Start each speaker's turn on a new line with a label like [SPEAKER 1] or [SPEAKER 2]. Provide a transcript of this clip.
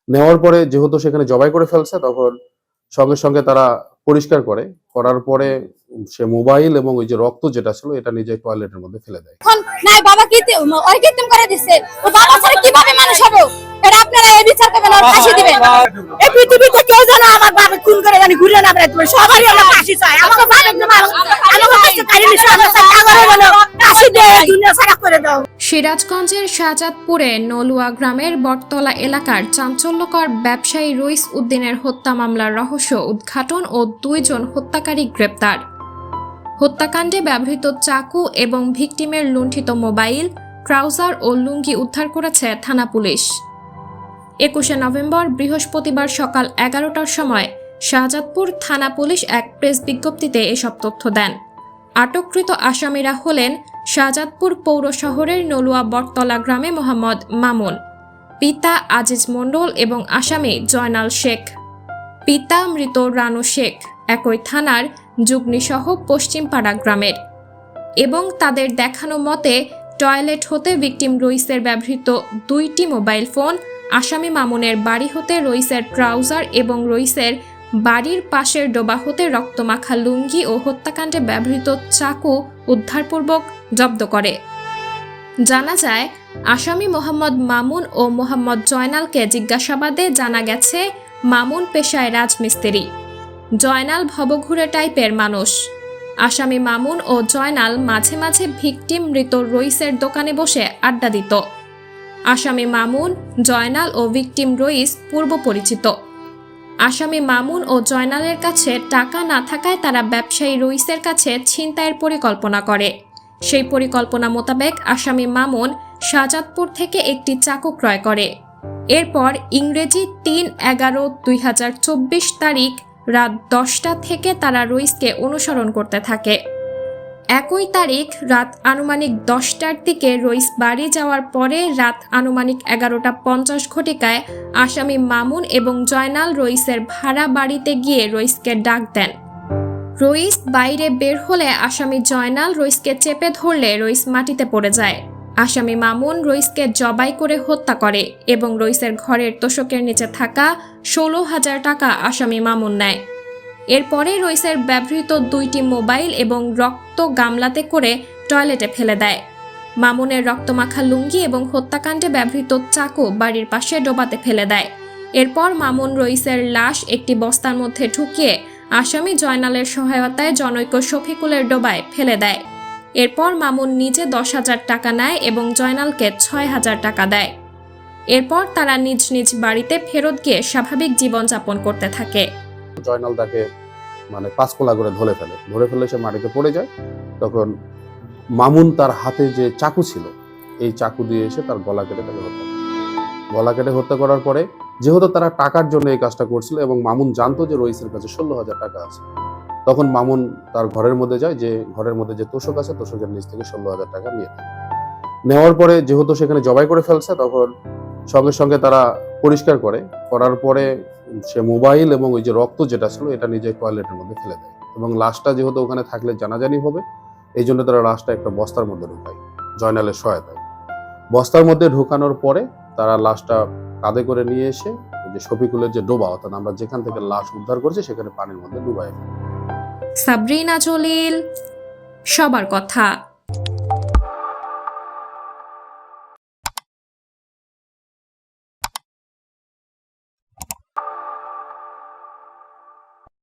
[SPEAKER 1] নেওয়ার পরে যেহেতু সেখানে জবাই করে ফেলছে, তখন সঙ্গে সঙ্গে তারা পরিষ্কার করে। করার পরে সে মোবাইল এবং ওই যে রক্ত যেটা ছিল এটা নিজে টয়লেটের মধ্যে ফেলে দেয়।
[SPEAKER 2] এখন নাই বাবা ওই কৃত্রিম করে দিচ্ছে, ও বাবা ছাড়া কিভাবে মানুষ হবে? এটা আপনারা এই বিচার করবেন আর ফাঁসি দিবেন। এই পৃথিবীতে কেউ যেন আমার বাবা খুন করে জানি ঘুরে না বেড়াতে পারে, সবারই আমরা ফাঁসি চাই। আমাকে বাবা আমাকে কাছে কাহিনী সবাই যেন ফাঁসি দেয়, দুনিয়া সারা করে দাও।
[SPEAKER 3] সিরাজগঞ্জের শাহজাদপুরে নলুয়া গ্রামের বটতলা এলাকার চাঞ্চল্যকর ব্যবসায়ী রইস উদ্দিনের হত্যা মামলার রহস্য উদ্ঘাটন ও 2 জন হত্যাকারী গ্রেপ্তার। হত্যাকাণ্ডে ব্যবহৃত চাকু এবং ভিকটিমের লুণ্ঠিত মোবাইল, ট্রাউজার ও লুঙ্গি উদ্ধার করেছে থানা পুলিশ। 21 নভেম্বর বৃহস্পতিবার সকাল 11টার সময় শাহজাদপুর থানা পুলিশ এক প্রেস বিজ্ঞপ্তিতে এসব তথ্য দেন। আটককৃত আসামিরা হলেন শাহজাদপুর পৌর শহরের নলুয়া বটতলা গ্রামে মোহাম্মদ মামুন, পিতা আজিজ মণ্ডল এবং আসামি জয়নাল শেখ, পিতা মৃত রানু শেখ একই থানার যুগনিসহ পশ্চিমপাড়া গ্রামের, এবং তাদের দেখানো মতে টয়লেট হতে ভিকটিম রইসের ব্যবহৃত 2টি মোবাইল ফোন, আসামি মামুনের বাড়ি হতে রইসের ট্রাউজার এবং রইসের বাড়ির পাশের ডোবা হতে রক্তমাখা লুঙ্গি ও হত্যাকাণ্ডে ব্যবহৃত চাকু উদ্ধারপূর্বক জব্দ করে। জানা যায়, আসামি মোহাম্মদ মামুন ও মোহাম্মদ জয়নালকে জিজ্ঞাসাবাদে জানা গেছে মামুন পেশায় রাজমিস্ত্রি, জয়নাল ভবঘুরে টাইপের মানুষ। আসামি মামুন ও জয়নাল মাঝে মাঝে ভিকটিম মৃত রইসের দোকানে বসে আড্ডা দিত। আসামি মামুন, জয়নাল ও ভিকটিম রইস পূর্ব পরিচিত। আসামি মামুন ও জয়নালের কাছে টাকা না থাকায় তারা ব্যবসায়ী রইসের কাছে ছিনতাইয়ের পরিকল্পনা করে। সেই পরিকল্পনা মোতাবেক আসামি মামুন শাহজাদপুর থেকে একটি চাকু ক্রয় করে। এরপর ইংরেজি 3/11/2024 তারিখ রাত 10টা থেকে তারা রইসকে অনুসরণ করতে থাকে। একই তারিখ রাত আনুমানিক 10টার দিকে রইস বাড়ি যাওয়ার পরে রাত আনুমানিক 11:50 ঘটিকায় আসামি মামুন এবং জয়নাল রইসের ভাড়া বাড়িতে গিয়ে রইসকে ডাক দেন। রইস বাইরে বের হলে আসামি জয়নাল রইসকে চেপে ধরলে রইস মাটিতে পড়ে যায়। আসামি মামুন রইসকে জবাই করে হত্যা করে এবং রইসের ঘরের তোশকের নিচে থাকা 16,000 টাকা আসামি মামুন নেয়। এরপরে রইসের ব্যবহৃত 2টি মোবাইল এবং রক্ত গামলাতে করে টয়লেটে ফেলে দেয়। মামুনের রক্তমাখা লুঙ্গি এবং হত্যাকাণ্ডে ব্যবহৃত চাকু বাড়ির পাশে ডোবাতে ফেলে দেয়। এরপর মামুন রইসের লাশ একটি বস্তার মধ্যে ঢুকিয়ে আসামি জয়নালের সহায়তায় জনৈক শফিকুলের ডোবায় ফেলে দেয়। এরপর মামুন নিজে 10,000 টাকা নেয় এবং জয়নালকে 6,000 টাকা দেয়। এরপর তারা নিজ নিজ বাড়িতে ফেরত গিয়ে স্বাভাবিক জীবনযাপন করতে থাকে।
[SPEAKER 1] জয়নাল তাকে মানে 5 কোলা করে ধরে ফেলে সে মাটিতে পড়ে যায়। তখন মামুন তার হাতে যে চাকু ছিল এই চাকু দিয়ে এসে তার গলা কেটে হত্যা করার পরে, যেহেতু তারা টাকার জন্য এই কাজটা করছিল এবং মামুন জানতো যে রইসের কাছে 16,000 টাকা আছে, তখন মামুন তার ঘরের মধ্যে যায়, যে ঘরের মধ্যে যে তোষক আছে তোষকের নিচ থেকে 16,000 টাকা নেওয়ার পরে যেহেতু সেখানে জবাই করে ফেলছে, তখন সঙ্গে সঙ্গে তারা পরিষ্কার করে। করার পরে সে মোবাইল এবং ওই যে রক্ত যেটা ছিল এটা নিজে টয়লেটের মধ্যে ফেলে দেয় এবং লাশটা যেহেতু ওখানে থাকলে জানাজানি হবে, এই জন্য তারা লাশটা একটা বস্তার মধ্যে ঢুকায় জয়নালের সহায়তায়। বস্তার মধ্যে ঢুকানোর পরে তারা লাশটা কাঁধে করে নিয়ে এসে যে শফিকুলের যে ডোবা, অর্থাৎ আমরা যেখান থেকে লাশ উদ্ধার করছি সেখানে পানির মধ্যে ডুবায়।
[SPEAKER 3] সাবরিনা জলিল, সবার কথা।